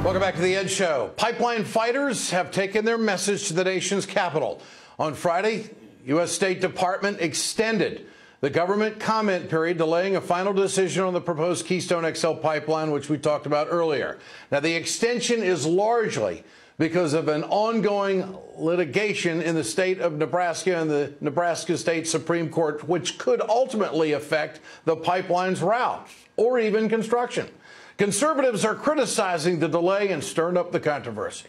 Welcome back to the Ed Show. Pipeline fighters have taken their message to the nation's capital. On Friday, U.S. State Department extended the government comment period, delaying a final decision on the proposed Keystone XL pipeline, which we talked about earlier. Now, the extension is largely because of an ongoing litigation in the state of Nebraska and the Nebraska State Supreme Court, which could ultimately affect the pipeline's route or even construction. Conservatives are criticizing the delay and stirring up the controversy.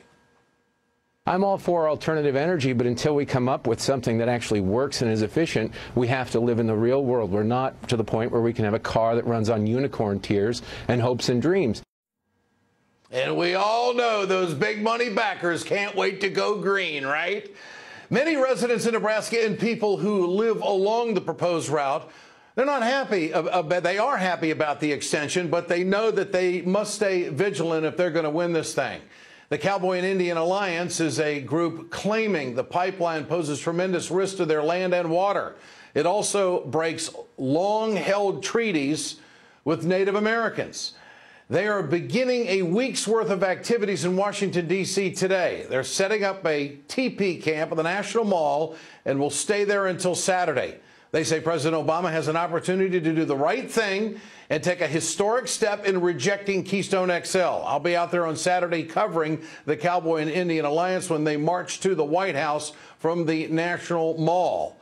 I'm all for alternative energy, but until we come up with something that actually works and is efficient, we have to live in the real world. We're not to the point where we can have a car that runs on unicorn tears and hopes and dreams. And we all know those big money backers can't wait to go green, right? Many residents in Nebraska and people who live along the proposed route, they're not happy. They are happy about the extension, but they know that they must stay vigilant if they're going to win this thing. The Cowboy and Indian Alliance is a group claiming the pipeline poses tremendous risk to their land and water. It also breaks long-held treaties with Native Americans. They are beginning a week's worth of activities in Washington, D.C. today. They're setting up a teepee camp at the National Mall and will stay there until Saturday. They say President Obama has an opportunity to do the right thing and take a historic step in rejecting Keystone XL. I'll be out there on Saturday covering the Cowboy and Indian Alliance when they march to the White House from the National Mall.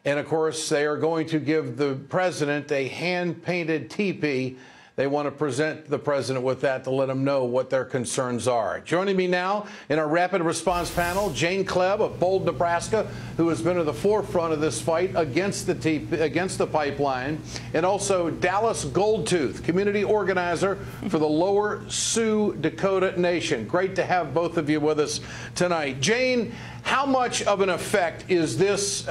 And, of course, they are going to give the president a hand-painted teepee. They want to present the president with that to let him know what their concerns are. Joining me now in our rapid response panel, Jane Klebb of Bold, Nebraska, who has been at the forefront of this fight against the pipeline, and also Dallas Goldtooth, community organizer for the Lower Sioux Dakota Nation. Great to have both of you with us tonight. Jane, how much of an effect is this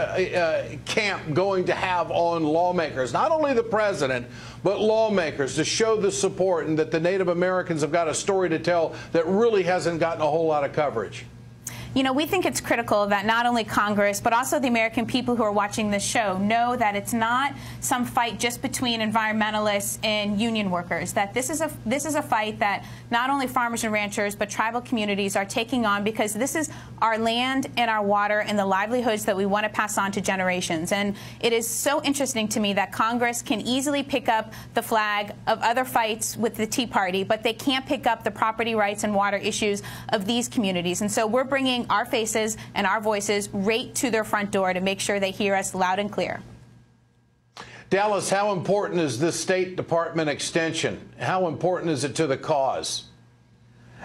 camp going to have on lawmakers, not only the president, but lawmakers, to show the support and that the Native Americans have got a story to tell that really hasn't gotten a whole lot of coverage? You know, we think it's critical that not only Congress, but also the American people who are watching this show know that it's not some fight just between environmentalists and union workers, that this is a fight that not only farmers and ranchers, but tribal communities are taking on, because this is our land and our water and the livelihoods that we want to pass on to generations. And it is so interesting to me that Congress can easily pick up the flag of other fights with the Tea Party, but they can't pick up the property rights and water issues of these communities. And so we're bringing our faces and our voices right to their front door to make sure they hear us loud and clear. Dallas, how important is this State Department extension? How important is it to the cause?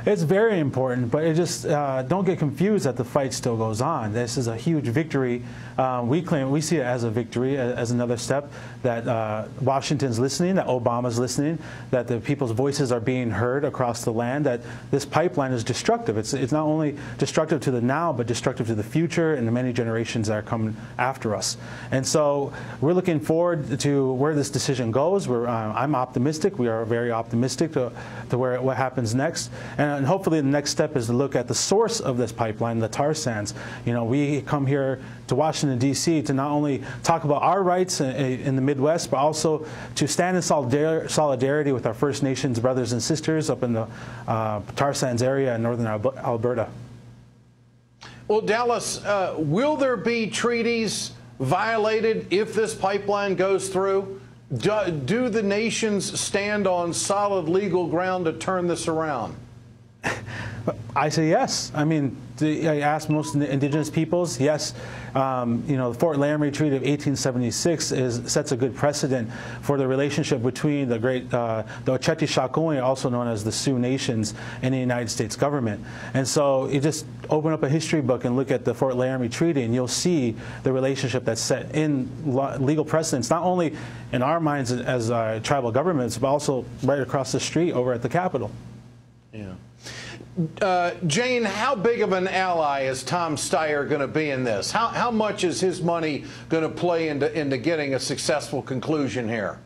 It's very important, but it just don't get confused that the fight still goes on. This is a huge victory. We see it as a victory, as another step that Washington's listening, that Obama's listening, that the people's voices are being heard across the land, that this pipeline is destructive. It's not only destructive to the now, but destructive to the future and the many generations that are coming after us. And so we're looking forward to where this decision goes. I'm optimistic. We are very optimistic to what happens next. And hopefully the next step is to look at the source of this pipeline, the tar sands. You know, we come here to Washington, D.C. to not only talk about our rights in the Midwest, but also to stand in solidarity with our First Nations brothers and sisters up in the tar sands area in northern Alberta. Well, Dallas, will there be treaties violated if this pipeline goes through? Do the nations stand on solid legal ground to turn this around? I say yes. I mean, I asked most indigenous peoples, yes. You know, the Fort Laramie Treaty of 1876 sets a good precedent for the relationship between the Oceti-Sakowin, also known as the Sioux Nations, and the United States government. And so you just open up a history book and look at the Fort Laramie Treaty, and you'll see the relationship that's set in legal precedents, not only in our minds as tribal governments, but also right across the street over at the Capitol. Yeah. Jane, how big of an ally is Tom Steyer going to be in this? How much is his money going to play into getting a successful conclusion here?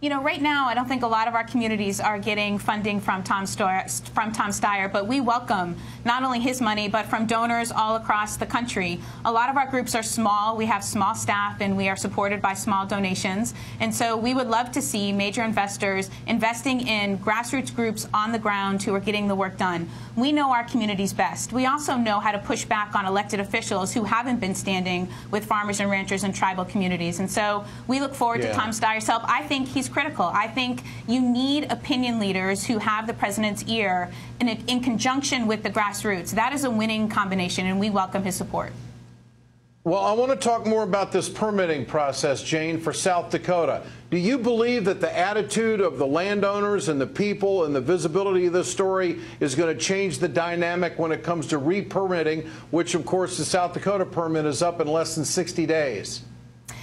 You know, right now, I don't think a lot of our communities are getting funding from Tom Steyer, but we welcome not only his money, but from donors all across the country. A lot of our groups are small. We have small staff, and we are supported by small donations. And so we would love to see major investors investing in grassroots groups on the ground who are getting the work done. We know our communities best. We also know how to push back on elected officials who haven't been standing with farmers and ranchers and tribal communities. And so we look forward to Tom Steyer's help. I think he's critical. I think you need opinion leaders who have the president's ear in conjunction with the grassroots. That is a winning combination, and we welcome his support. Well, I want to talk more about this permitting process, Jane, for South Dakota. Do you believe that the attitude of the landowners and the people and the visibility of this story is going to change the dynamic when it comes to re-permitting, which, of course, the South Dakota permit is up in less than 60 days?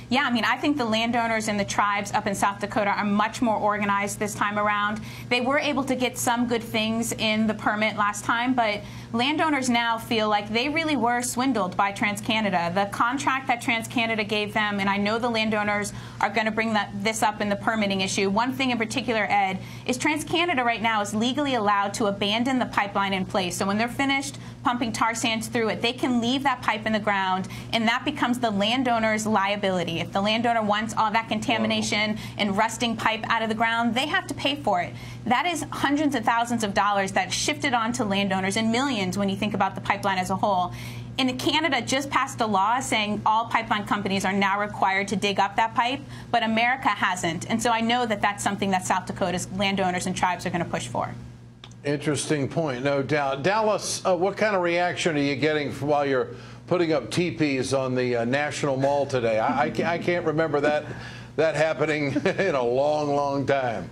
Yeah, I mean, I think the landowners and the tribes up in South Dakota are much more organized this time around. They were able to get some good things in the permit last time, but landowners now feel like they really were swindled by TransCanada. The contract that TransCanada gave them, and I know the landowners are going to bring this up in the permitting issue. One thing in particular, Ed, is TransCanada right now is legally allowed to abandon the pipeline in place. So when they're finished pumping tar sands through it, they can leave that pipe in the ground, and that becomes the landowner's liability. If the landowner wants all that contamination and rusting pipe out of the ground, they have to pay for it. That is hundreds of thousands of dollars that shifted onto landowners and millions when you think about the pipeline as a whole. And Canada just passed a law saying all pipeline companies are now required to dig up that pipe, but America hasn't. And so I know that that's something that South Dakota's landowners and tribes are going to push for. Interesting point, no doubt. Dallas, what kind of reaction are you getting while you're putting up teepees on the National Mall today? I can't remember that happening in a long, long time.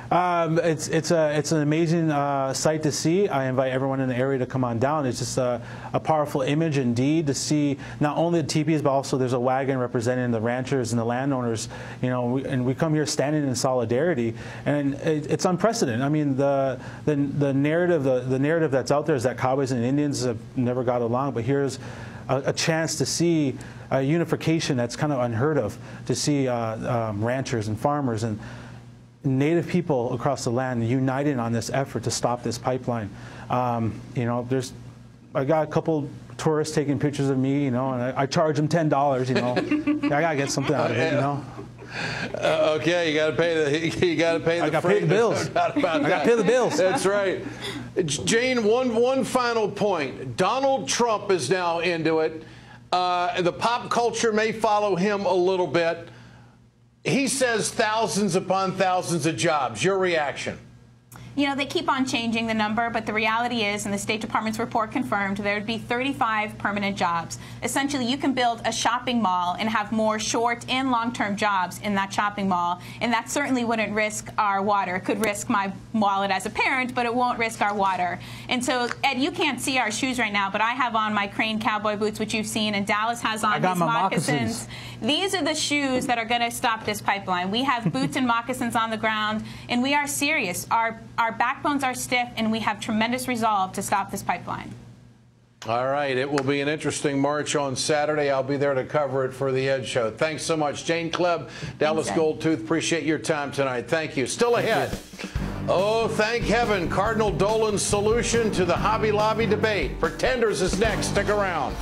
It's an amazing sight to see. I invite everyone in the area to come on down. It's just a powerful image indeed to see not only the teepees, but also there's a wagon representing the ranchers and the landowners. You know, and we come here standing in solidarity, and it's unprecedented. I mean, the narrative that's out there is that cowboys and Indians have never got along, but here's a chance to see a unification that's kind of unheard of. To see ranchers and farmers and Native people across the land united on this effort to stop this pipeline. You know, I got a couple tourists taking pictures of me, you know, and I charge them $10, you know. I gotta get something out of it, you know. Okay, you gotta pay the. I gotta pay the bills. I gotta pay the bills. That's right. Jane, one final point. Donald Trump is now into it. The pop culture may follow him a little bit. He says thousands upon thousands of jobs. Your reaction? You know, they keep on changing the number, but the reality is, and the State Department's report confirmed, there would be 35 permanent jobs. Essentially, you can build a shopping mall and have more short and long-term jobs in that shopping mall, and that certainly wouldn't risk our water. It could risk my wallet as a parent, but it won't risk our water. And so, Ed, you can't see our shoes right now, but I have on my Crane cowboy boots, which you've seen, and Dallas has on his moccasins. These are the shoes that are going to stop this pipeline. We have boots and moccasins on the ground, and we are serious. Our backbones are stiff, and we have tremendous resolve to stop this pipeline. All right. It will be an interesting march on Saturday. I'll be there to cover it for the Ed Show. Thanks so much. Jane Klebb, Dallas Goldtooth, appreciate your time tonight. Thank you. Still ahead. Oh, thank heaven. Cardinal Dolan's solution to the Hobby Lobby debate. Pretenders is next. Stick around.